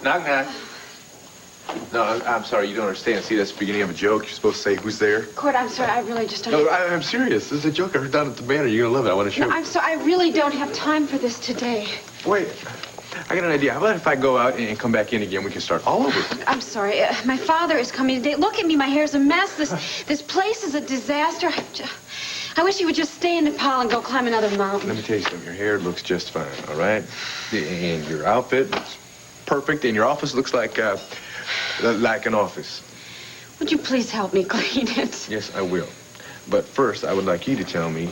Knock, knock. No, I'm sorry, you don't understand. See, that's the beginning of a joke. You're supposed to say, who's there? Court, I'm sorry, I really just don't... No, I'm serious. This is a joke I heard down at the Manor. You're gonna love it. I want to show you. No, I'm sorry, I really don't have time for this today. Wait, I got an idea. How about if I go out and come back in again, we can start all over? I'm sorry, my father is coming today. Look at me, my hair's a mess. This place is a disaster. I wish you would just stay in Nepal and go climb another mountain. Let me tell you something. Your hair looks just fine, all right? And your outfit looks perfect, and your office looks like an office. Would you please help me clean it? Yes, I will. But first, I would like you to tell me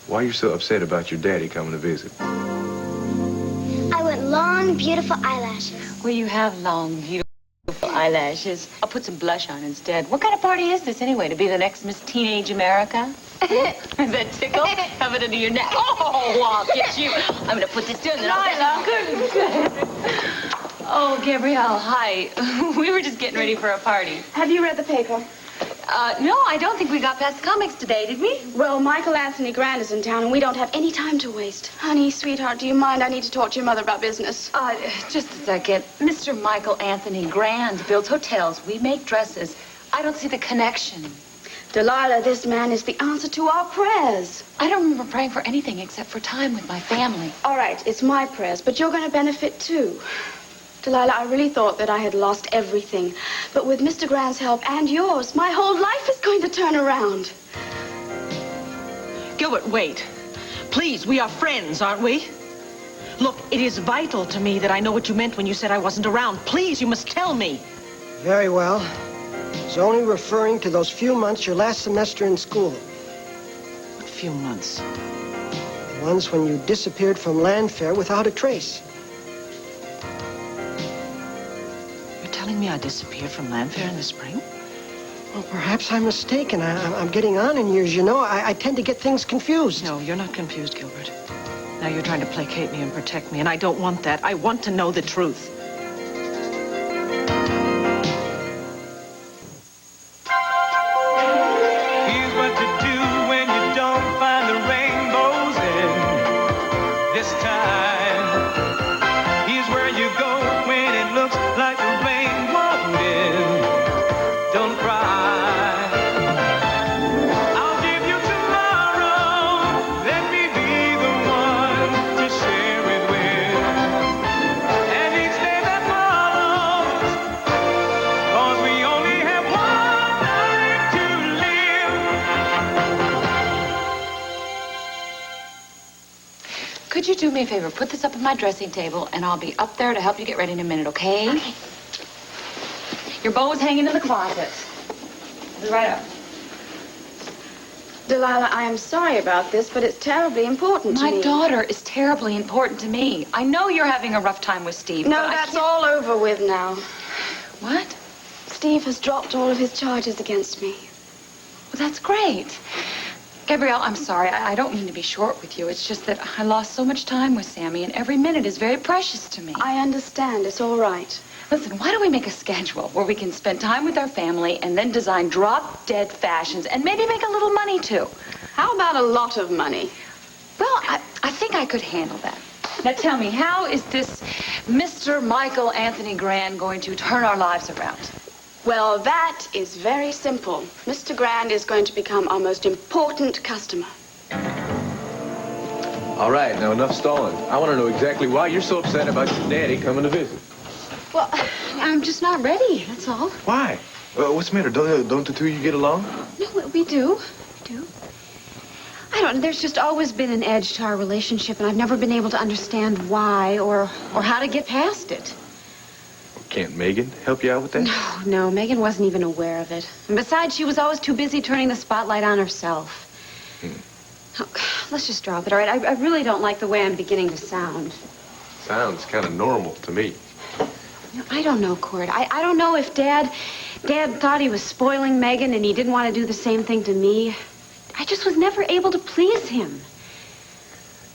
why you're so upset about your daddy coming to visit. I want long, beautiful eyelashes. Well, you have long, beautiful eyelashes. I'll put some blush on instead. What kind of party is this, anyway? To be the next Miss Teenage America? Is that tickle? Have it under your neck. Oh, I'll get you. I'm going to put this down. Good. Oh, Gabrielle, hi. We were just getting ready for a party. Have you read the paper? No, I don't think we got past comics today, did we? Well, Michael Anthony Grande is in town, and we don't have any time to waste. Honey, sweetheart, do you mind? I need to talk to your mother about business. Just a second. Mr. Michael Anthony Grande builds hotels. We make dresses. I don't see the connection. Delilah, this man is the answer to our prayers. I don't remember praying for anything except for time with my family. All right, it's my prayers, but you're going to benefit, too. Delilah, I really thought that I had lost everything. But with Mr. Grande's help and yours, my whole life is going to turn around. Gilbert, wait. Please, we are friends, aren't we? Look, it is vital to me that I know what you meant when you said I wasn't around. Please, you must tell me. Very well. I was only referring to those few months your last semester in school. What few months? The ones when you disappeared from Landfair without a trace. Telling me I disappeared from Landfair in the spring? Well, perhaps I'm mistaken. I'm getting on in years, you know. I tend to get things confused. No, you're not confused, Gilbert. Now you're trying to placate me and protect me, and I don't want that. I want to know the truth. Here's what to do when you don't find the rainbows in this time. Here's where you go when it looks like the rain won't end. Don't cry. I'll give you tomorrow. Let me be the one to share it with. And each day that follows, 'cause we only have one life to live. Could you do me a favor? Put this up on my dressing table, and I'll be up there to help you get ready in a minute, okay? Okay. Your bow is hanging in the closet. Be right up. Delilah, I am sorry about this, but it's terribly important to My me. daughter is terribly important to me. I know you're having a rough time with Steve. No, but I that's can't- all over with now. What? Steve has dropped all of his charges against me. Well, that's great. Gabrielle, I'm sorry. I don't mean to be short with you. It's just that I lost so much time with Sammy, and every minute is very precious to me. I understand. It's all right. Listen, why don't we make a schedule where we can spend time with our family and then design drop-dead fashions and maybe make a little money, too? How about a lot of money? Well, I think I could handle that. Now, tell me, how is this Mr. Michael Anthony Grande going to turn our lives around? Well, that is very simple. Mr. Grande is going to become our most important customer. All right, now enough stalling. I want to know exactly why you're so upset about your daddy coming to visit. Well, I'm just not ready, that's all. Why? What's the matter? Don't the two of you get along? No, we do. We do. I don't know. There's just always been an edge to our relationship, and I've never been able to understand why or how to get past it. Can't Megan help you out with that? No, Megan wasn't even aware of it. And besides, she was always too busy turning the spotlight on herself. Oh, let's just drop it, all right? I really don't like the way I'm beginning to sound. Sounds kind of normal to me. I don't know, Cord. I don't know if Dad thought he was spoiling Megan and he didn't want to do the same thing to me. I just was never able to please him.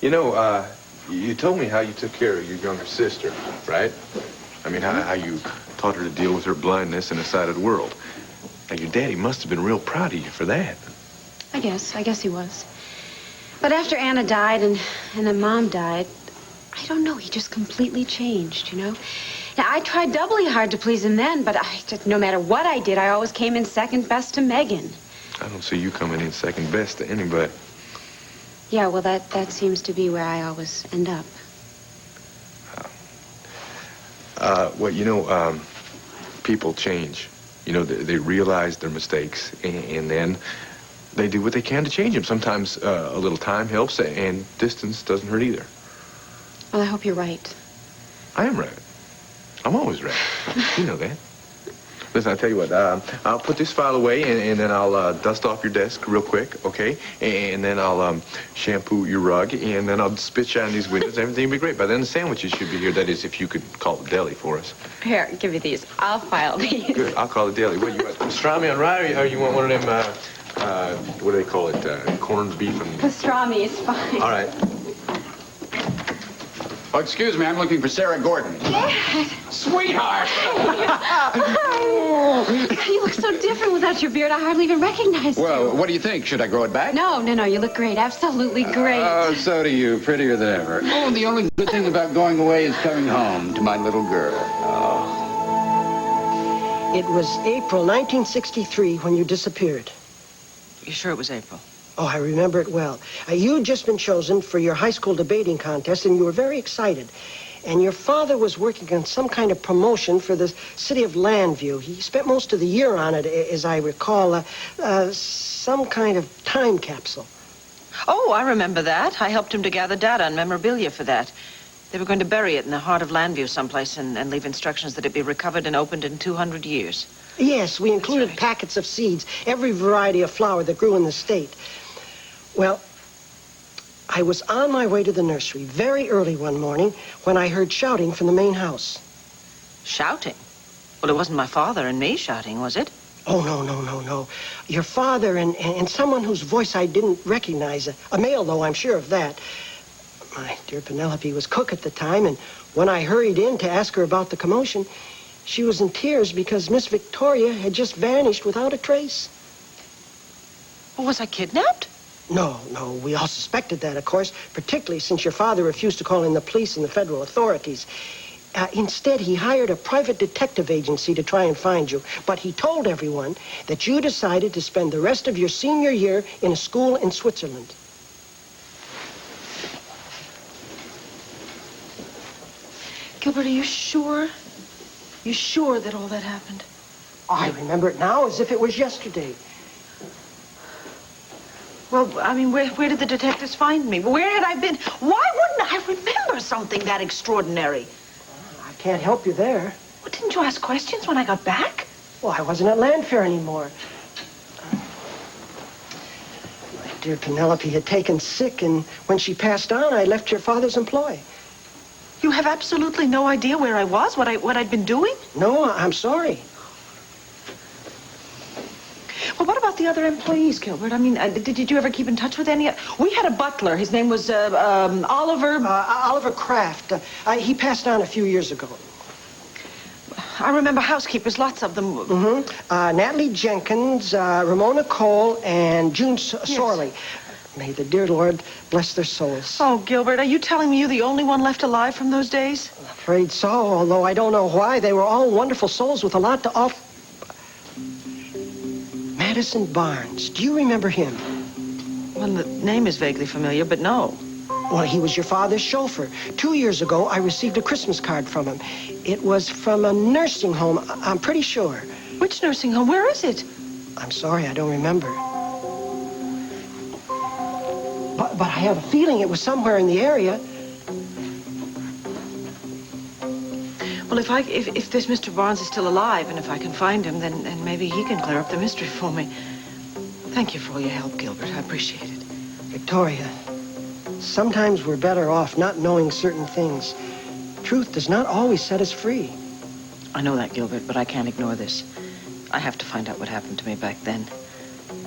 You know, you told me how you took care of your younger sister, right? I mean, how you taught her to deal with her blindness in a sighted world. Now, your daddy must have been real proud of you for that. I guess he was. But after Anna died and then Mom died, I don't know, he just completely changed, you know? Now, I tried doubly hard to please him then, but no matter what I did, I always came in second best to Megan. I don't see you coming in second best to anybody. Yeah, well, that seems to be where I always end up. People change. You know, they realize their mistakes, and then they do what they can to change them. Sometimes a little time helps, and distance doesn't hurt either. Well, I hope you're right. I am right. I'm always right. You know that. Listen, I'll tell you what. I'll put this file away, and then I'll dust off your desk real quick, okay? And then I'll shampoo your rug, and then I'll spit shine these windows. Everything will be great. By then, the sandwiches should be here. That is, if you could call the deli for us. Here, give me these. I'll file these. Good. I'll call the deli. What, you want pastrami on rye, or you want one of them, what do they call it, corned beef and... Pastrami is fine. All right. Oh, excuse me, I'm looking for Sarah Gordon. Dad! Sweetheart! You look so different without your beard. I hardly even recognize you. Well, what do you think? Should I grow it back? No, you look great. Absolutely great. Oh, so do you. Prettier than ever. Oh, the only good thing about going away is coming home to my little girl. Oh. It was April 1963 when you disappeared. You sure it was April? Oh, I remember it well. You'd just been chosen for your high school debating contest, and you were very excited. And your father was working on some kind of promotion for the city of Landview. He spent most of the year on it, as I recall, some kind of time capsule. Oh, I remember that. I helped him to gather data and memorabilia for that. They were going to bury it in the heart of Landview someplace and leave instructions that it be recovered and opened in 200 years. Yes, we included packets of seeds, every variety of flower that grew in the state. Well, I was on my way to the nursery very early one morning when I heard shouting from the main house. Shouting? Well, it wasn't my father and me shouting, was it? Oh, no. Your father and someone whose voice I didn't recognize. A male, though, I'm sure of that. My dear Penelope was cook at the time, and when I hurried in to ask her about the commotion, she was in tears because Miss Victoria had just vanished without a trace. Well, was I kidnapped? No, we all suspected that, of course, particularly since your father refused to call in the police and the federal authorities. Instead, he hired a private detective agency to try and find you, but he told everyone that you decided to spend the rest of your senior year in a school in Switzerland. Gilbert, are you sure? You sure that all that happened? I remember it now as if it was yesterday. Well, I mean, where did the detectives find me? Where had I been? Why wouldn't I remember something that extraordinary? I can't help you there. Well, didn't you ask questions when I got back? Well, I wasn't at Landfair anymore. My dear Penelope had taken sick, and when she passed on, I left your father's employ. You have absolutely no idea where I was, what I'd been doing? No, I'm sorry. Well, what about the other employees, Gilbert? I mean, did you ever keep in touch with any? We had a butler. His name was Oliver. Oliver Kraft. He passed on a few years ago. I remember housekeepers, lots of them. Mm-hmm. Natalie Jenkins, Ramona Cole, and June Sorley. May the dear Lord bless their souls. Oh, Gilbert, are you telling me you're the only one left alive from those days? I'm afraid so, although I don't know why. They were all wonderful souls with a lot to offer. Madison Barnes. Do you remember him? Well, the name is vaguely familiar, but no. Well, he was your father's chauffeur. 2 years ago, I received a Christmas card from him. It was from a nursing home, I'm pretty sure. Which nursing home? Where is it? I'm sorry, I don't remember. But I have a feeling it was somewhere in the area. Well, if this Mr. Barnes is still alive, and if I can find him, then maybe he can clear up the mystery for me. Thank you for all your help, Gilbert. I appreciate it. Victoria, sometimes we're better off not knowing certain things. Truth does not always set us free. I know that, Gilbert, but I can't ignore this. I have to find out what happened to me back then.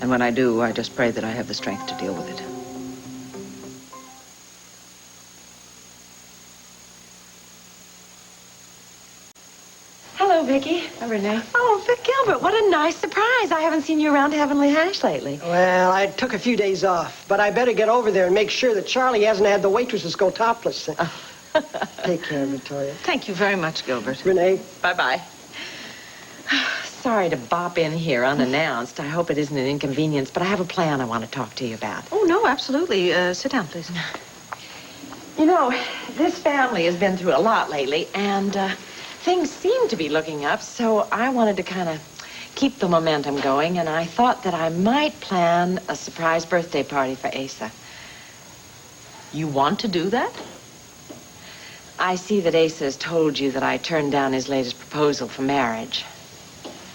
And when I do, I just pray that I have the strength to deal with it. Hello, Vicky. Hi, Renee. Oh, Vic Gilbert, what a nice surprise. I haven't seen you around Heavenly Hash lately. Well, I took a few days off, but I better get over there and make sure that Charlie hasn't had the waitresses go topless. Take care, Victoria. Thank you very much, Gilbert. Renee. Bye-bye. Sorry to bop in here unannounced. I hope it isn't an inconvenience, but I have a plan I want to talk to you about. Oh, no, absolutely. Sit down, please. You know, this family has been through a lot lately, and things seem to be looking up, so I wanted to kind of keep the momentum going, and I thought that I might plan a surprise birthday party for Asa. You want to do that? I see that Asa has told you that I turned down his latest proposal for marriage.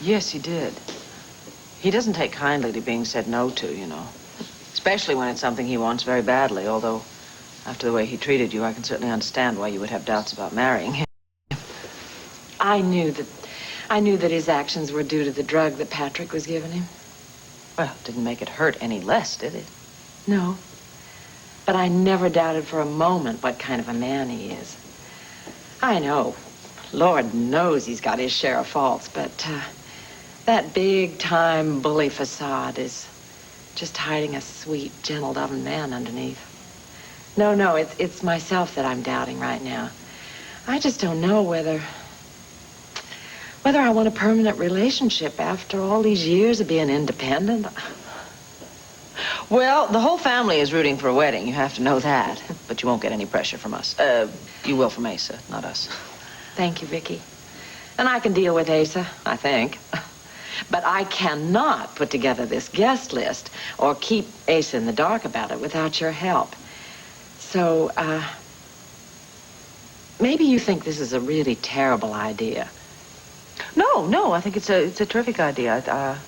Yes, he did. He doesn't take kindly to being said no to, you know. Especially when it's something he wants very badly, although after the way he treated you, I can certainly understand why you would have doubts about marrying him. I knew that his actions were due to the drug that Patrick was giving him. Well, it didn't make it hurt any less, did it? No. But I never doubted for a moment what kind of a man he is. I know. Lord knows he's got his share of faults, but that big-time bully facade is just hiding a sweet, gentle, loving man underneath. No, it's myself that I'm doubting right now. I just don't know whether I want a permanent relationship after all these years of being independent. Well, the whole family is rooting for a wedding. You have to know that. But you won't get any pressure from us. You will from Asa, not us. Thank you, Vicky. And I can deal with Asa, I think. But I cannot put together this guest list or keep Asa in the dark about it without your help. So, maybe you think this is a really terrible idea. No, I think it's a terrific idea.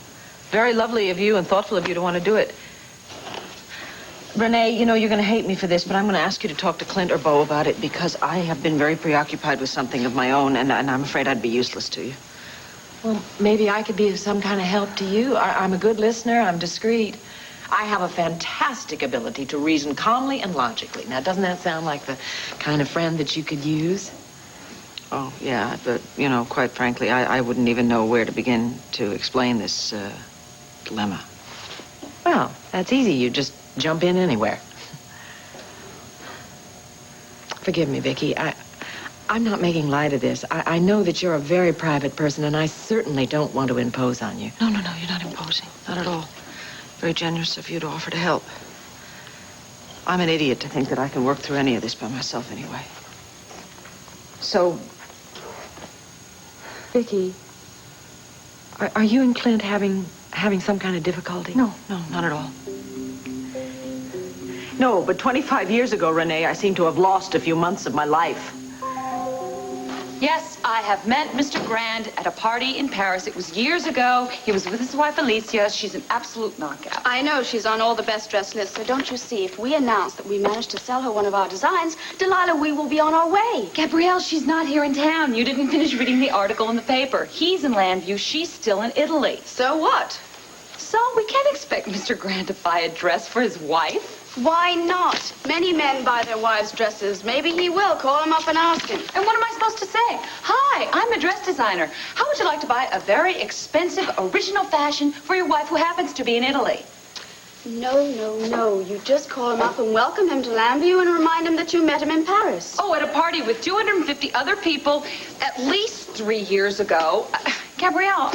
Very lovely of you and thoughtful of you to want to do it. Renee, you know, you're going to hate me for this, but I'm going to ask you to talk to Clint or Bo about it because I have been very preoccupied with something of my own, and I'm afraid I'd be useless to you. Well, maybe I could be of some kind of help to you. I'm a good listener. I'm discreet. I have a fantastic ability to reason calmly and logically. Now, doesn't that sound like the kind of friend that you could use? Oh, yeah, but, you know, quite frankly, I wouldn't even know where to begin to explain this dilemma. Well, that's easy. You just jump in anywhere. Forgive me, Vicky. I'm not making light of this. I know that you're a very private person, and I certainly don't want to impose on you. No, you're not imposing. Not at all. Very generous of you to offer to help. I'm an idiot to think that I can work through any of this by myself anyway. So, Vicky, are you and Clint having some kind of difficulty? No, not at all. No, but 25 years ago, Renee, I seem to have lost a few months of my life. Yes, I have met Mr. Grande at a party in Paris. It was years ago. He was with his wife, Alicia. She's an absolute knockout. I know she's on all the best dressed lists, so don't you see, if we announce that we managed to sell her one of our designs, Delilah, we will be on our way. Gabrielle, she's not here in town. You didn't finish reading the article in the paper. He's in Landview. She's still in Italy. So what? So we can't expect Mr. Grande to buy a dress for his wife. Why not? Many men buy their wives' dresses. Maybe he will. Call him up and ask him. And what am I supposed to say? Hi, I'm a dress designer. How would you like to buy a very expensive, original fashion for your wife who happens to be in Italy? No. You just call him up and welcome him to Landview and remind him that you met him in Paris. Oh, at a party with 250 other people at least 3 years ago. Gabrielle.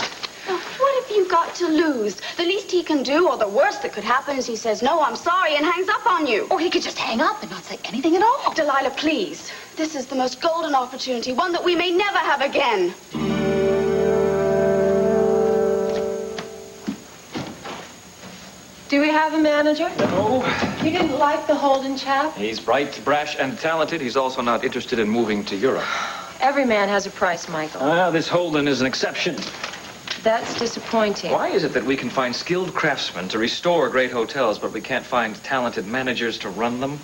Now, what have you got to lose? The least he can do, or the worst that could happen, is he says, no, I'm sorry, and hangs up on you. Or he could just hang up and not say anything at all. Delilah, please. This is the most golden opportunity, one that we may never have again. Do we have a manager? No. You didn't like the Holden chap? He's bright, brash, and talented. He's also not interested in moving to Europe. Every man has a price, Michael. This Holden is an exception. That's disappointing. Why is it that we can find skilled craftsmen to restore great hotels, but we can't find talented managers to run them?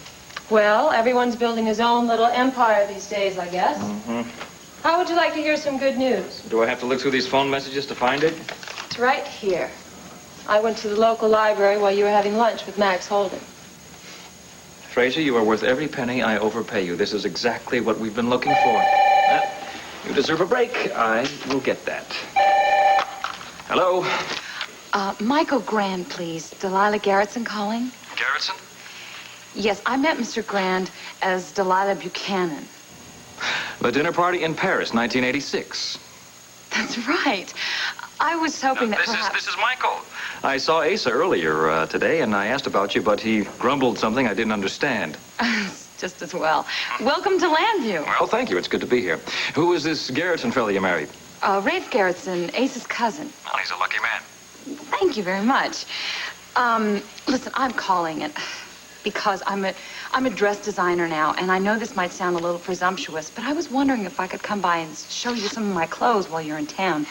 Well, everyone's building his own little empire these days, I guess. Mm-hmm. How would you like to hear some good news? Do I have to look through these phone messages to find it? It's right here. I went to the local library while you were having lunch with Max Holden. Fraser, you are worth every penny I overpay you. This is exactly what we've been looking for. You deserve a break. I will get that. Hello? Michael Grande, please. Delilah Garrettson calling. Garrettson? Yes, I met Mr. Grande as Delilah Buchanan. The dinner party in Paris, 1986. That's right. I was hoping that perhaps... This is Michael. I saw Asa earlier today, and I asked about you, but he grumbled something I didn't understand. Just as well. Welcome to Landview. Well, thank you. It's good to be here. Who is this Garrettson fellow you married? Rafe Garrettson, Ace's cousin. Well, he's a lucky man. Thank you very much. Listen, I'm calling it because I'm a dress designer now, and I know this might sound a little presumptuous, but I was wondering if I could come by and show you some of my clothes while you're in town.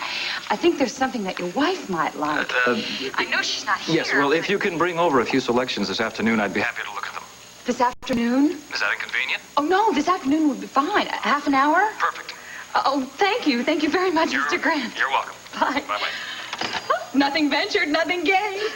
I think there's something that your wife might like. I know she's not here. Yes, well, if you can bring over a few selections this afternoon, I'd be happy to look at them. This afternoon? Is that inconvenient? Oh, no, this afternoon would be fine. Half an hour? Perfect. Oh, thank you. Thank you very much, Mr. Grant. You're welcome. Bye. Bye-bye. Nothing ventured, nothing gained.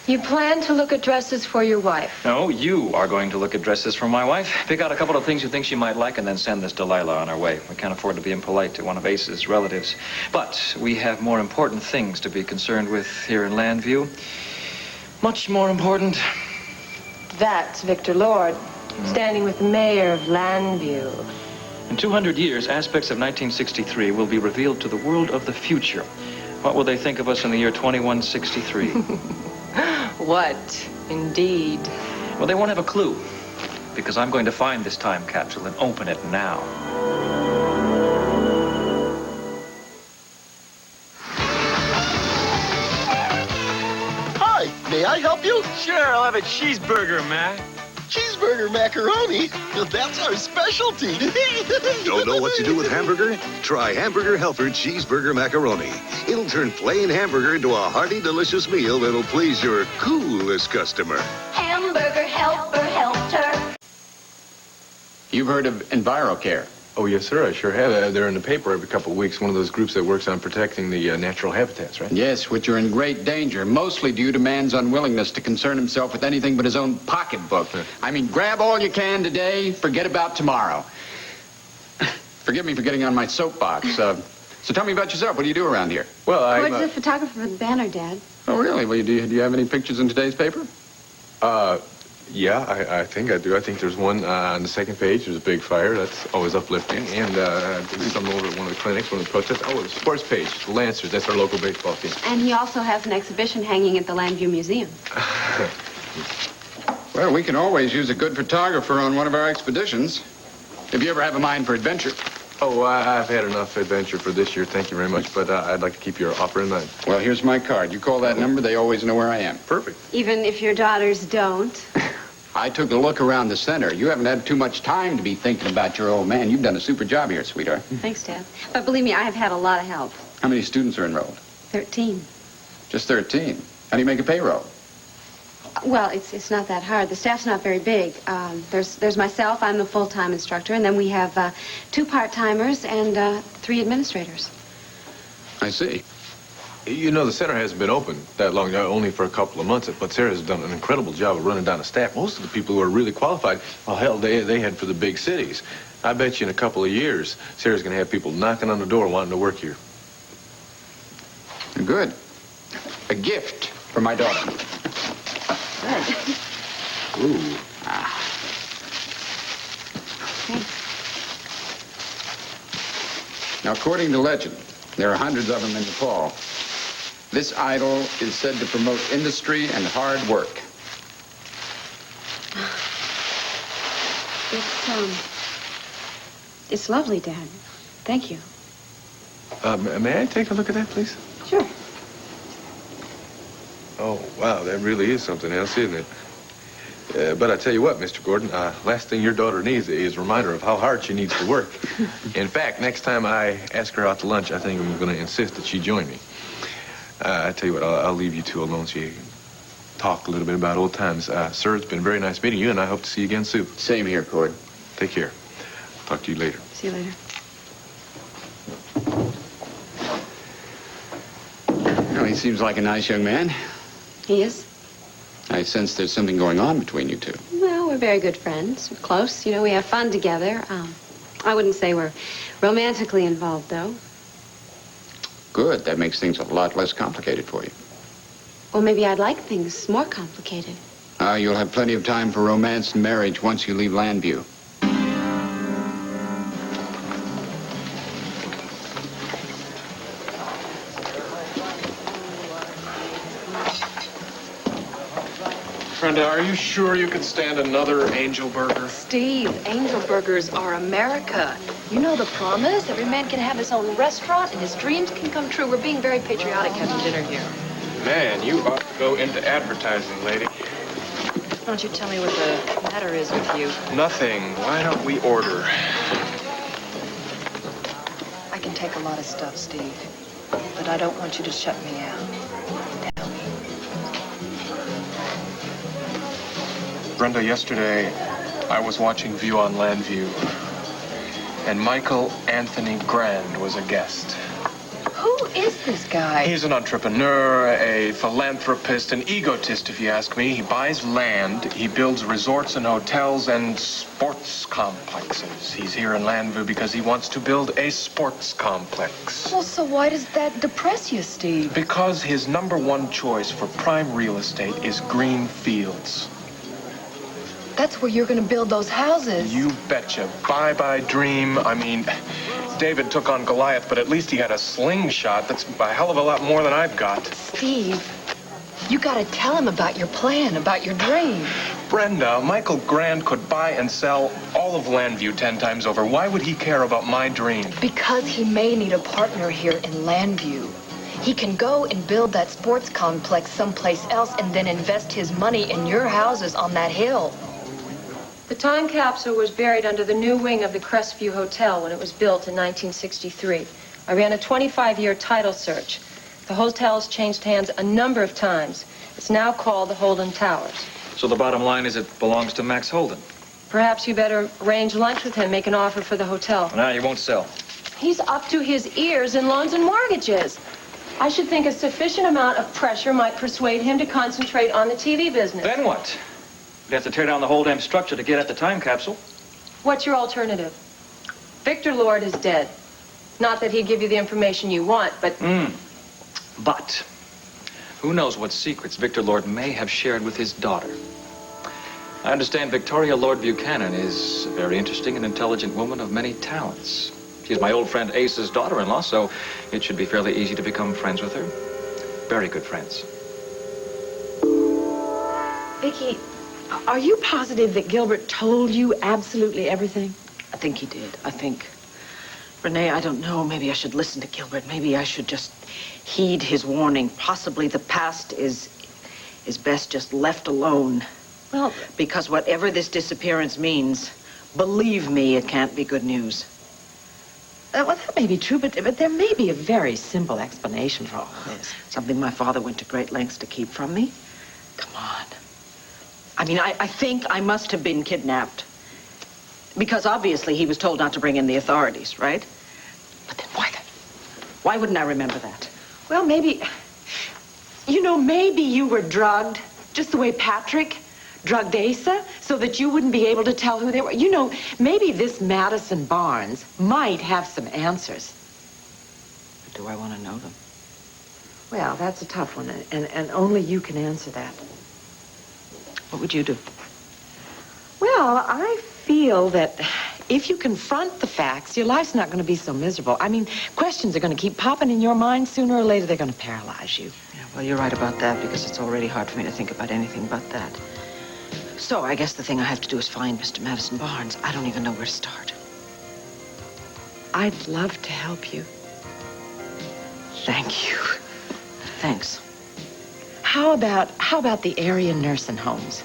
You plan to look at dresses for your wife? No, you are going to look at dresses for my wife. Pick out a couple of things you think she might like, and then send this Delilah on her way. We can't afford to be impolite to one of Ace's relatives. But we have more important things to be concerned with here in Landview. Much more important. That's Victor Lord, standing with the mayor of Landview. In 200 years, aspects of 1963 will be revealed to the world of the future. What will they think of us in the year 2163? What, indeed? Well, they won't have a clue, because I'm going to find this time capsule and open it now. Hi, may I help you? Sure, I'll have a cheeseburger, Mac. Cheeseburger macaroni? That's our specialty. Don't know what to do with hamburger? Try Hamburger Helper Cheeseburger Macaroni. It'll turn plain hamburger into a hearty, delicious meal that'll please your coolest customer. Hamburger Helper helped her. You've heard of EnviroCare? Oh, yes, sir, I sure have. They're in the paper every couple of weeks, one of those groups that works on protecting the natural habitats, right? Yes, which are in great danger, mostly due to man's unwillingness to concern himself with anything but his own pocketbook. I mean, grab all you can today, forget about tomorrow. Forgive me for getting on my soapbox. So tell me about yourself. What do you do around here? Well, I'm... Gord's the photographer for the banner, Dad. Oh, really? Well, do you have any pictures in today's paper? Yeah, I think I do. I think there's one on the second page. There's a big fire. That's always uplifting. And something over at one of the clinics, one of the protests. Oh, the sports page, the Lancers. That's our local baseball team. And he also has an exhibition hanging at the Landview Museum. Well, we can always use a good photographer on one of our expeditions. If you ever have a mind for adventure. Oh, I've had enough adventure for this year. Thank you very much. But I'd like to keep your offer in mind. Well, here's my card. You call that number, they always know where I am. Perfect. Even if your daughters don't. I took a look around the center. You haven't had too much time to be thinking about your old man. You've done a super job here, sweetheart. Thanks, Dad. But believe me, I have had a lot of help. How many students are enrolled? 13. Just 13. How do you make a payroll? Well, it's not that hard. The staff's not very big. There's myself, I'm the full-time instructor, and then we have 2 part-timers and 3 administrators. I see. You know, the center hasn't been open that long, only for a couple of months, but Sarah's done an incredible job of running down the staff. Most of the people who are really qualified, well, hell, they head for the big cities. I bet you in a couple of years, Sarah's going to have people knocking on the door wanting to work here. Good. A gift for my daughter. Ooh. Now, according to legend, there are hundreds of them in Nepal. This idol is said to promote industry and hard work. It's lovely, Dad. Thank you. May I take a look at that, please? Sure. Oh, wow, that really is something else, isn't it? But I tell you what, Mr. Gordon, last thing your daughter needs is a reminder of how hard she needs to work. In fact, next time I ask her out to lunch, I think I'm going to insist that she join me. I tell you what, I'll leave you two alone so you can talk a little bit about old times. Sir, it's been very nice meeting you, and I hope to see you again soon. Same here, Cord. Take care. Talk to you later. See you later. Well, he seems like a nice young man. He is? I sense there's something going on between you two. Well, we're very good friends. We're close. You know, we have fun together. I wouldn't say we're romantically involved, though. Good. That makes things a lot less complicated for you. Well, maybe I'd like things more complicated. You'll have plenty of time for romance and marriage once you leave Landview. Brenda, are you sure you could stand another Angel Burger? Steve, Angel Burgers are America. You know the promise? Every man can have his own restaurant and his dreams can come true. We're being very patriotic having dinner here. Man, you ought to go into advertising, lady. Why don't you tell me what the matter is with you? Nothing. Why don't we order? I can take a lot of stuff, Steve, but I don't want you to shut me out. Tell me. Brenda, yesterday I was watching View on Landview, and Michael Anthony Grande was a guest. Who is this guy? He's an entrepreneur, a philanthropist, an egotist, if you ask me. He buys land, he builds resorts and hotels and sports complexes. He's here in Landview because he wants to build a sports complex. Well, so why does that depress you, Steve? Because his #1 choice for prime real estate is green fields. That's where you're going to build those houses. You betcha. Bye-bye dream. I mean, David took on Goliath, but at least he had a slingshot. That's a hell of a lot more than I've got. Steve, you got to tell him about your plan, about your dream. Brenda, Michael Grande could buy and sell all of Landview 10 times over. Why would he care about my dream? Because he may need a partner here in Landview. He can go and build that sports complex someplace else and then invest his money in your houses on that hill. The time capsule was buried under the new wing of the Crestview Hotel when it was built in 1963. I ran a 25-year title search. The hotel's changed hands a number of times. It's now called the Holden Towers. So the bottom line is it belongs to Max Holden. Perhaps you better arrange lunch with him, make an offer for the hotel. Now you won't sell. He's up to his ears in loans and mortgages. I should think a sufficient amount of pressure might persuade him to concentrate on the TV business. Then what? You'd have to tear down the whole damn structure to get at the time capsule. What's your alternative? Victor Lord is dead. Not that he'd give you the information you want, but... But who knows what secrets Victor Lord may have shared with his daughter. I understand Victoria Lord Buchanan is a very interesting and intelligent woman of many talents. She's my old friend Ace's daughter-in-law, so it should be fairly easy to become friends with her. Very good friends. Vicki, are you positive that Gilbert told you absolutely everything? I think he did. I think. Renee, I don't know. Maybe I should listen to Gilbert. Maybe I should just heed his warning. Possibly the past is best just left alone. Well, because whatever this disappearance means, believe me, it can't be good news. well, that may be true, but there may be a very simple explanation for all this. Something my father went to great lengths to keep from me. Come on. I mean, I think I must have been kidnapped. Because obviously he was told not to bring in the authorities, right? But then why wouldn't I remember that? Well, maybe, maybe you were drugged, just the way Patrick drugged Asa, so that you wouldn't be able to tell who they were. Maybe this Madison Barnes might have some answers. But do I want to know them? Well, that's a tough one, and only you can answer that. What would you do? Well, I feel that if you confront the facts, your life's not going to be so miserable. I mean, questions are going to keep popping in your mind. Sooner or later, they're going to paralyze you. Yeah, well, you're right about that, because it's already hard for me to think about anything but that. So I guess the thing I have to do is find Mr. Madison Barnes. I don't even know where to start. I'd love to help you. Thank you. Thanks. How about the area nursing homes?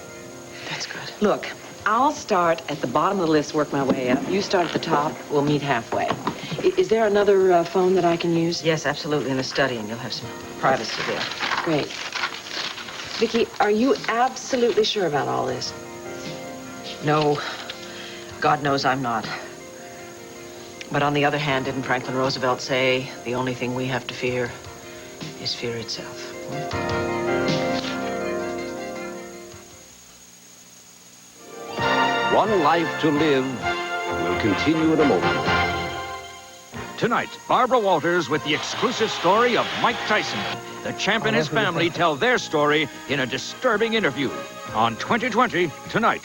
That's good. Look, I'll start at the bottom of the list, work my way up. You start at the top, we'll meet halfway. Is there another phone that I can use? Yes, absolutely, in the study, and you'll have some privacy there. Great. Vicki, are you absolutely sure about all this? No, God knows I'm not. But on the other hand, didn't Franklin Roosevelt say, the only thing we have to fear is fear itself? One Life to Live will continue in a moment. Tonight, Barbara Walters with the exclusive story of Mike Tyson. The champ and his family tell their story in a disturbing interview on 2020 tonight.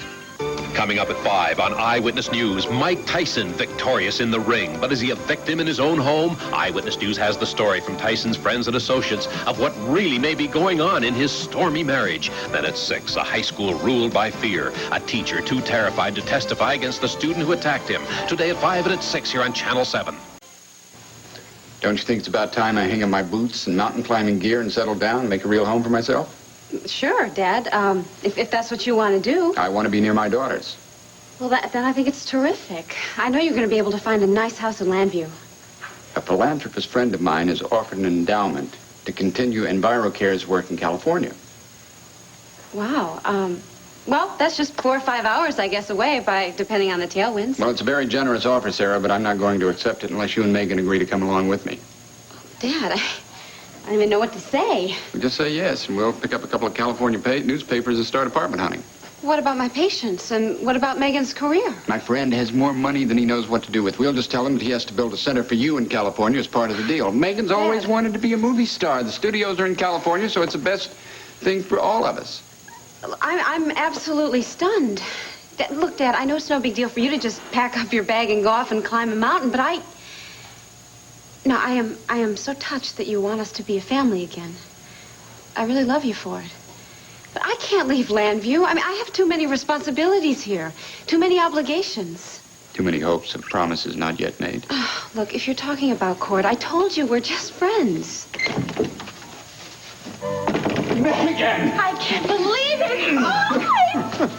Coming up at 5 on Eyewitness News, Mike Tyson victorious in the ring. But is he a victim in his own home? Eyewitness News has the story from Tyson's friends and associates of what really may be going on in his stormy marriage. Then at 6, a high school ruled by fear. A teacher too terrified to testify against the student who attacked him. Today at 5 and at 6 here on Channel 7. Don't you think it's about time I hang up my boots and mountain climbing gear and settle down and make a real home for myself? Sure, Dad. If that's what you want to do. I want to be near my daughters. Well, then I think it's terrific. I know you're going to be able to find a nice house in Landview. A philanthropist friend of mine has offered an endowment to continue EnviroCare's work in California. Wow. Well, that's just 4 or 5 hours, I guess, away, depending on the tailwinds. Well, it's a very generous offer, Sarah, but I'm not going to accept it unless you and Megan agree to come along with me. Dad, I don't even know what to say. Well, just say yes, and we'll pick up a couple of California newspapers and start apartment hunting. What about my patients? And what about Megan's career? My friend has more money than he knows what to do with. We'll just tell him that he has to build a center for you in California as part of the deal. Megan's always wanted to be a movie star. The studios are in California, so it's the best thing for all of us. I'm absolutely stunned. Look, Dad, I know it's no big deal for you to just pack up your bag and go off and climb a mountain, but I am so touched that you want us to be a family again. I really love you for it. But I can't leave Landview. I mean, I have too many responsibilities here, too many obligations. Too many hopes and promises not yet made. Oh, look, if you're talking about court, I told you we're just friends. You met me again. I can't believe it. Oh,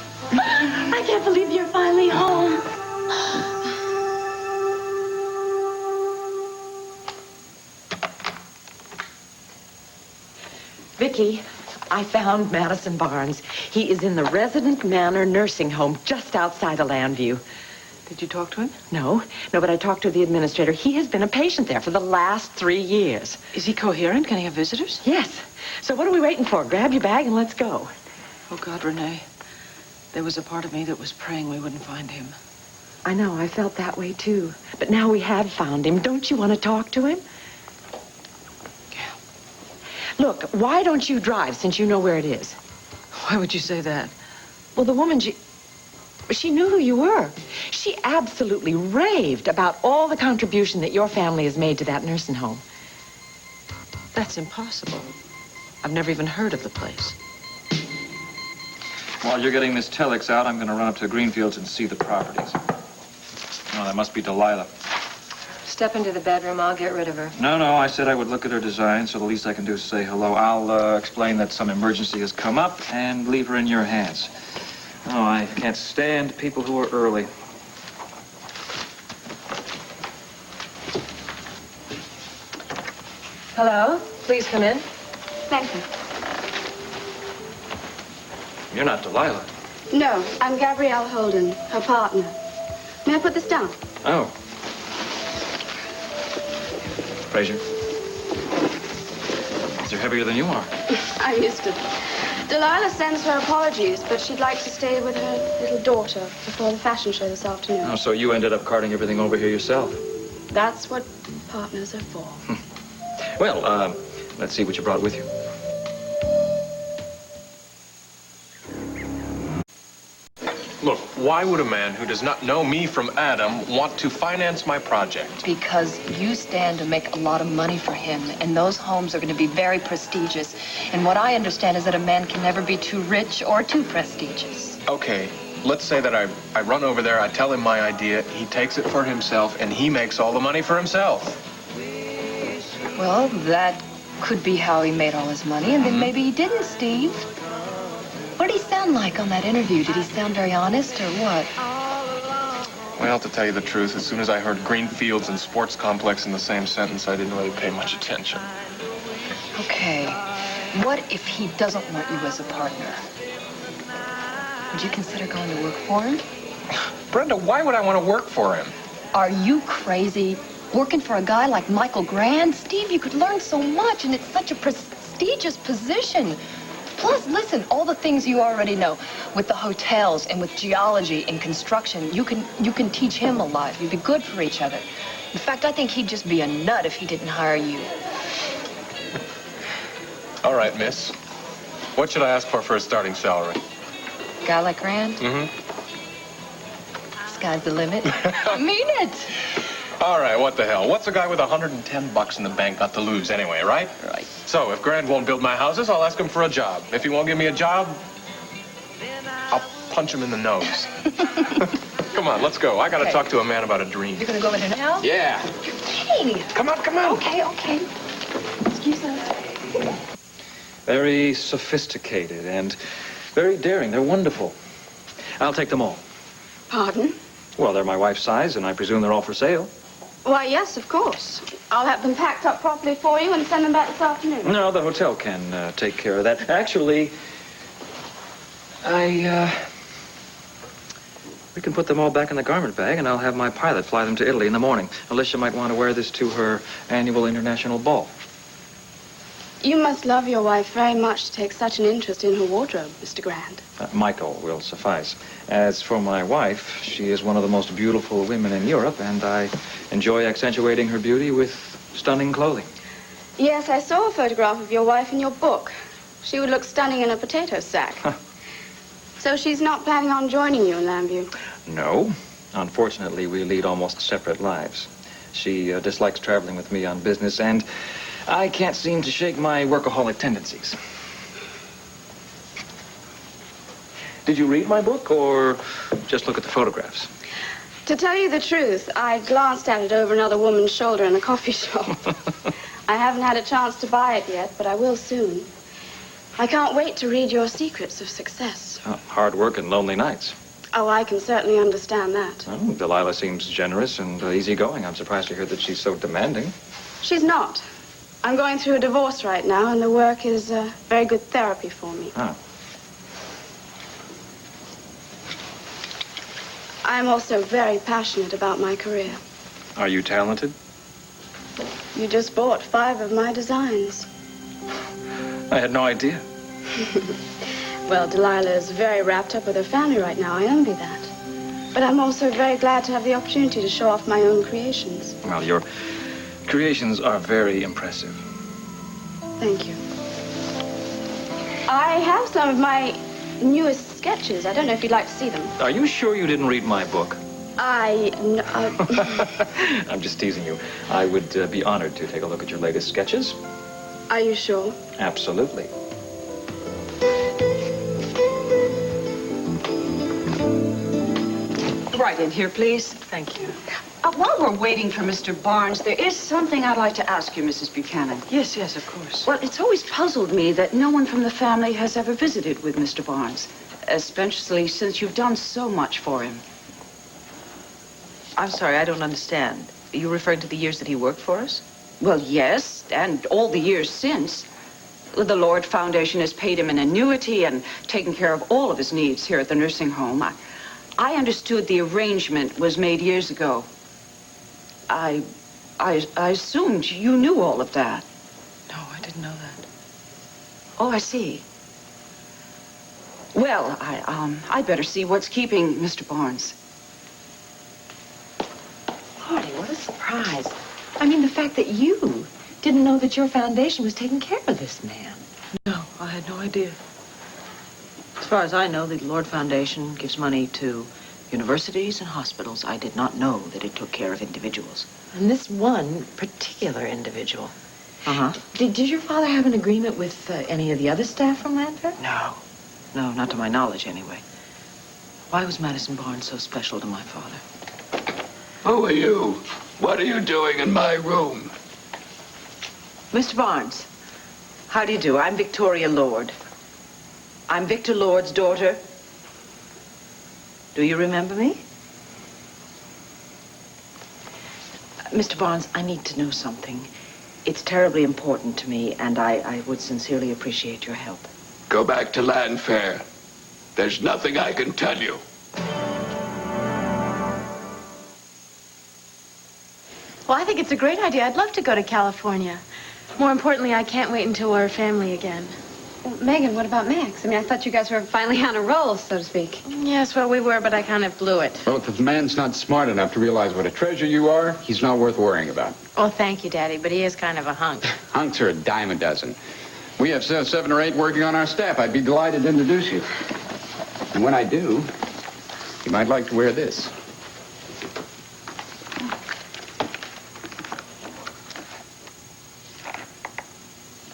I can't believe you're finally home. Vicki, I found Madison Barnes. He is in the Resident Manor nursing home just outside of Landview. Did you talk to him? No, but I talked to the administrator. He has been a patient there for the last 3 years. Is he coherent? Can he have visitors? Yes. So what are we waiting for? Grab your bag and let's go. Oh, God, Renee. There was a part of me that was praying we wouldn't find him. I know, I felt that way too. But now we have found him. Don't you want to talk to him? Yeah. Look, why don't you drive since you know where it is? Why would you say that? Well, the woman, she knew who you were. She absolutely raved about all the contribution that your family has made to that nursing home. That's impossible. I've never even heard of the place. While you're getting Miss Telex out, I'm going to run up to Greenfields and see the properties. Oh, that must be Delilah. Step into the bedroom. I'll get rid of her. No, I said I would look at her design, so the least I can do is say hello. I'll explain that some emergency has come up and leave her in your hands. Oh, I can't stand people who are early. Hello? Please come in. Thank you. You're not Delilah. No, I'm Gabrielle Holden, her partner. May I put this down? Oh. Frazier. They're heavier than you are. I'm used to it. Delilah sends her apologies, but she'd like to stay with her little daughter before the fashion show this afternoon. Oh, so you ended up carting everything over here yourself. That's what partners are for. Well, let's see what you brought with you. Look, why would a man who does not know me from Adam want to finance my project? Because you stand to make a lot of money for him, and those homes are going to be very prestigious. And what I understand is that a man can never be too rich or too prestigious. Okay, let's say that I run over there, I tell him my idea, he takes it for himself, and he makes all the money for himself. Well, that could be how he made all his money, and then maybe he didn't, Steve. What did he sound like on that interview? Did he sound very honest or what? Well, to tell you the truth, as soon as I heard Greenfields and Sports Complex in the same sentence, I didn't really pay much attention. Okay. What if he doesn't want you as a partner? Would you consider going to work for him? Brenda, why would I want to work for him? Are you crazy? Working for a guy like Michael Grande? Steve, you could learn so much, and it's such a prestigious position. Plus, listen, all the things you already know. With the hotels and with geology and construction, you can teach him a lot. You'd be good for each other. In fact, I think he'd just be a nut if he didn't hire you. All right, miss. What should I ask for a starting salary? Guy like Grande? Mm-hmm. sky's the limit. I mean it. All right, what the hell? What's a guy with $110 in the bank got to lose anyway, right? Right. So if Grande won't build my houses, I'll ask him for a job. If he won't give me a job, I'll punch him in the nose. Come on, let's go. I gotta talk to a man about a dream. You're gonna go in and help? Yeah. Hey. Come on, come on. Okay. Excuse me. Very sophisticated and very daring. They're wonderful. I'll take them all. Pardon? Well, they're my wife's size, and I presume they're all for sale. Why, yes, of course. I'll have them packed up properly for you and send them back this afternoon. No, the hotel can take care of that. Actually, we can put them all back in the garment bag, and I'll have my pilot fly them to Italy in the morning. Alicia might want to wear this to her annual international ball. You must love your wife very much to take such an interest in her wardrobe, Mr. Grande. Michael will suffice. As for my wife, she is one of the most beautiful women in Europe, and I enjoy accentuating her beauty with stunning clothing. Yes, I saw a photograph of your wife in your book. She would look stunning in a potato sack. So she's not planning on joining you in Lambview? No. Unfortunately, we lead almost separate lives. She dislikes traveling with me on business, and I can't seem to shake my workaholic tendencies. Did you read my book, or just look at the photographs? To tell you the truth, I glanced at it over another woman's shoulder in a coffee shop. I haven't had a chance to buy it yet, but I will soon. I can't wait to read your secrets of success. Hard work and lonely nights. Oh, I can certainly understand that. Oh, Delilah seems generous and easygoing. I'm surprised to hear that she's so demanding. She's not. I'm going through a divorce right now, and the work is very good therapy for me. Oh. I'm also very passionate about my career. Are you talented? You just bought 5 of my designs. I had no idea. Well, Delilah is very wrapped up with her family right now. I envy that. But I'm also very glad to have the opportunity to show off my own creations. Well, your creations are very impressive. Thank you. I have some of my newest sketches. I don't know if you'd like to see them. Are you sure you didn't read my book? I'm just teasing you. I would be honored to take a look at your latest sketches. Are you sure? Absolutely. Right in here, please. Thank you. While we're waiting for Mr. Barnes, there is something I'd like to ask you, Mrs. Buchanan. Yes, of course. Well, it's always puzzled me that no one from the family has ever visited with Mr. Barnes, especially since you've done so much for him. I'm sorry, I don't understand. Are you referring to the years that he worked for us? Well, yes, and all the years since. The Lord Foundation has paid him an annuity and taken care of all of his needs here at the nursing home. I understood the arrangement was made years ago. I assumed you knew all of that. No, I didn't know that. Oh, I see. Well, I'd better see what's keeping Mr. Barnes. Lordy, what a surprise. I mean, the fact that you didn't know that your foundation was taking care of this man. No, I had no idea. As far as I know, the Lord Foundation gives money to universities and hospitals. I did not know that it took care of individuals. And this one particular individual. Uh-huh. Did your father have an agreement with any of the other staff from Lanford? No, not to my knowledge, anyway. Why was Madison Barnes so special to my father? Who are you? What are you doing in my room? Mr. Barnes, how do you do? I'm Victoria Lord. I'm Victor Lord's daughter. Do you remember me? Mr. Barnes, I need to know something. It's terribly important to me, and I would sincerely appreciate your help. Go back to Landfair. There's nothing I can tell you. Well, I think it's a great idea. I'd love to go to California. More importantly, I can't wait until we're a family again. Well, Megan, what about Max? I mean, I thought you guys were finally on a roll, so to speak. Yes, well, we were, but I kind of blew it. Well, if the man's not smart enough to realize what a treasure you are, he's not worth worrying about. Oh, thank you, Daddy, but he is kind of a hunk. Hunks are a dime a dozen. We have 7 or 8 working on our staff. I'd be delighted to introduce you. And when I do, you might like to wear this.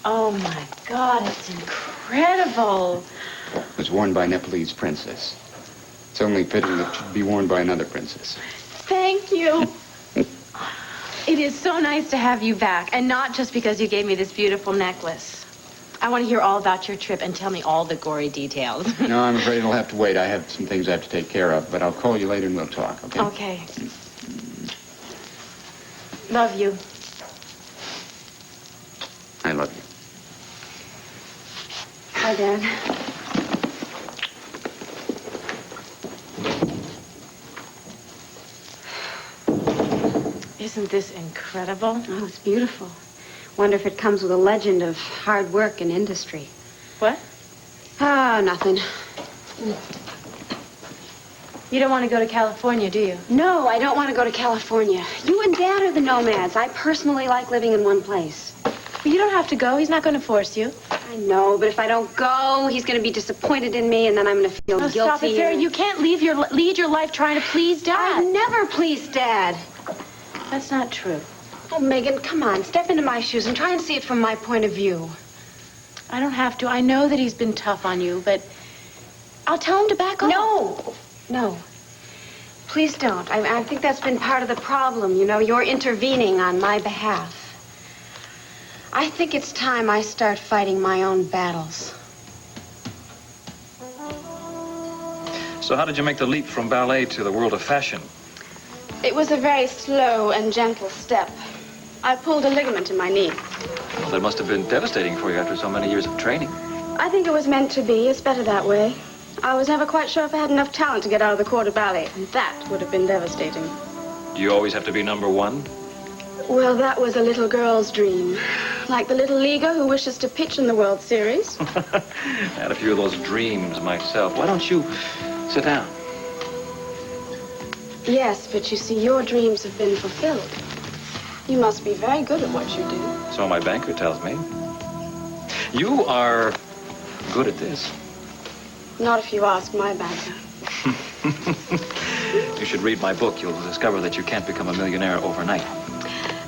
Oh, my God, it's incredible. It was worn by a Nepalese princess. It's only fitting that it should be worn by another princess. Thank you. It is so nice to have you back, and not just because you gave me this beautiful necklace. I want to hear all about your trip and tell me all the gory details. No, I'm afraid it'll have to wait. I have some things I have to take care of, but I'll call you later and we'll talk, okay? Okay. Love you. I love you. Hi, Dad. Isn't this incredible? Oh, it's beautiful. Wonder if it comes with a legend of hard work and industry. What? Ah, nothing. You don't want to go to California, do you? No, I don't want to go to California. You and Dad are the nomads. I personally like living in one place. Well, you don't have to go. He's not going to force you. I know, but if I don't go, he's going to be disappointed in me, and then I'm going to feel guilty. Stop it, Sarah. You can't lead your life trying to please Dad. I've never pleased Dad. That's not true. Oh, Megan, come on. Step into my shoes and try and see it from my point of view. I don't have to. I know that he's been tough on you, but I'll tell him to back off. No. Please don't. I think that's been part of the problem. You know, you're intervening on my behalf. I think it's time I start fighting my own battles. So how did you make the leap from ballet to the world of fashion? It was a very slow and gentle step. I pulled a ligament in my knee. Well, that must have been devastating for you after so many years of training. I think it was meant to be. It's better that way. I was never quite sure if I had enough talent to get out of the court of ballet, and that would have been devastating. Do you always have to be number one? Well, that was a little girl's dream. Like the little leaguer who wishes to pitch in the World Series. I had a few of those dreams myself. Why don't you sit down? Yes, but you see, your dreams have been fulfilled. You must be very good at what you do. So my banker tells me. You are good at this. Not if you ask my banker. You should read my book. You'll discover that you can't become a millionaire overnight.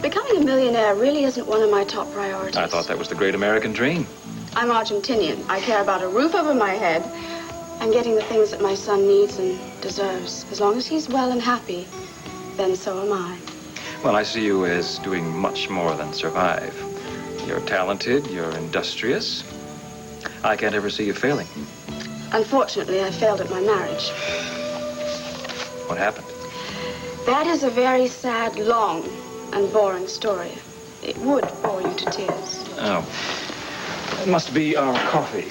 Becoming a millionaire really isn't one of my top priorities. I thought that was the great American dream. I'm Argentinian. I care about a roof over my head and getting the things that my son needs and deserves. As long as he's well and happy, then so am I. Well, I see you as doing much more than survive. You're talented, you're industrious. I can't ever see you failing. Unfortunately, I failed at my marriage. What happened? That is a very sad, long, and boring story. It would bore you to tears. Oh. It must be our coffee.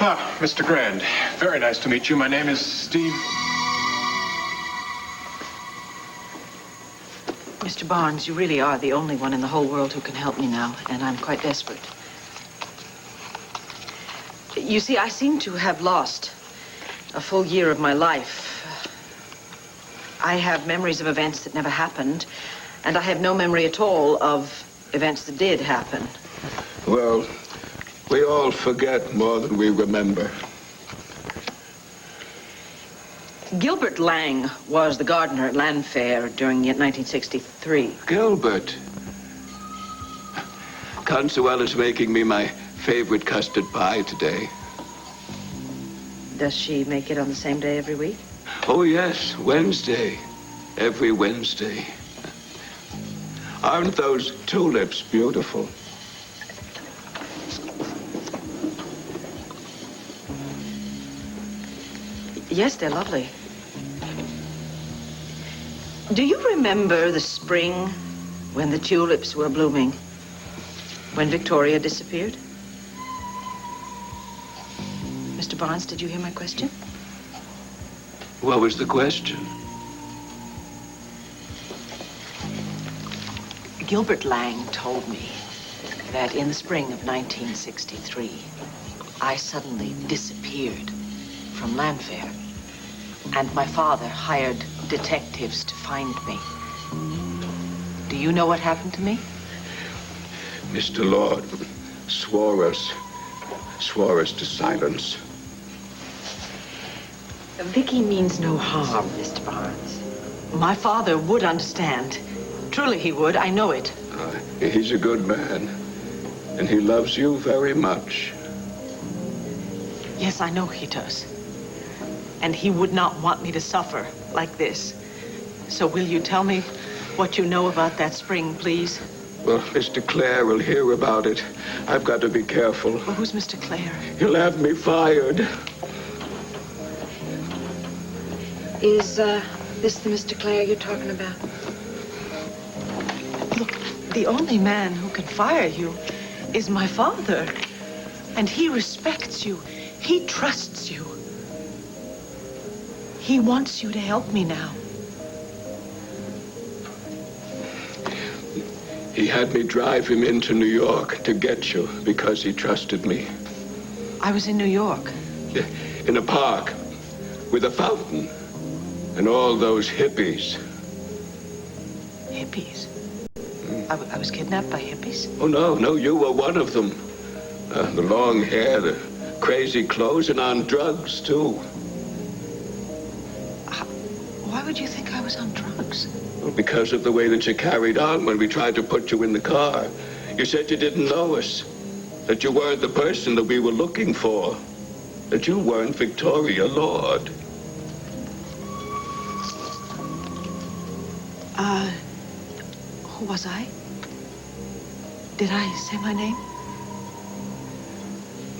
Ah, Mr. Grande. Very nice to meet you. My name is Steve. Mr. Barnes, you really are the only one in the whole world who can help me now, and I'm quite desperate. You see, I seem to have lost a full year of my life. I have memories of events that never happened, and I have no memory at all of events that did happen. Well, we all forget more than we remember. Gilbert Lang was the gardener at Landfair during 1963. Gilbert. Consuela's making me my favorite custard pie today. Does she make it on the same day every week? Oh, yes, Wednesday. Every Wednesday. Aren't those tulips beautiful? Yes, they're lovely. Do you remember the spring when the tulips were blooming? When Victoria disappeared? Mr. Barnes, did you hear my question? What was the question? Gilbert Lang told me that in the spring of 1963, I suddenly disappeared from Landfair, and my father hired detectives to find me. Do you know what happened to me? Mr. Lord swore us to silence. Vicky means no harm, Mr. Barnes. My father would understand Truly he would. I know it. He's a good man, and he loves you very much. Yes, I know he does. And he would not want me to suffer like this. So will you tell me what you know about that spring, please? Well, Mr. Clare will hear about it. I've got to be careful. Well, who's Mr. Clare? He'll have me fired. Is, this the Mr. Clare you're talking about? Look, the only man who can fire you is my father. And he respects you. He trusts you. He wants you to help me now. He had me drive him into New York to get you because he trusted me. I was in New York. In a park with a fountain and all those hippies. Hippies? I was kidnapped by hippies? Oh, no, you were one of them. The long hair, the crazy clothes, and on drugs, too. Why would you think I was on drugs? Well, because of the way that you carried on when we tried to put you in the car. You said you didn't know us, that you weren't the person that we were looking for, that you weren't Victoria Lord. Who was I? Did I say my name?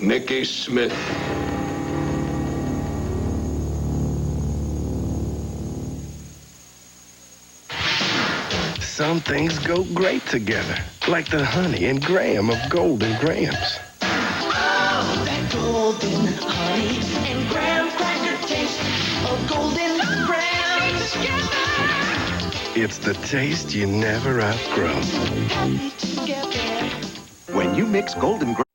Nicky Smith. Some things go great together, like the honey and graham of Golden Grahams. Oh, that golden honey and graham cracker taste of Golden Grahams. It's the taste you never outgrow. When you mix Golden Grahams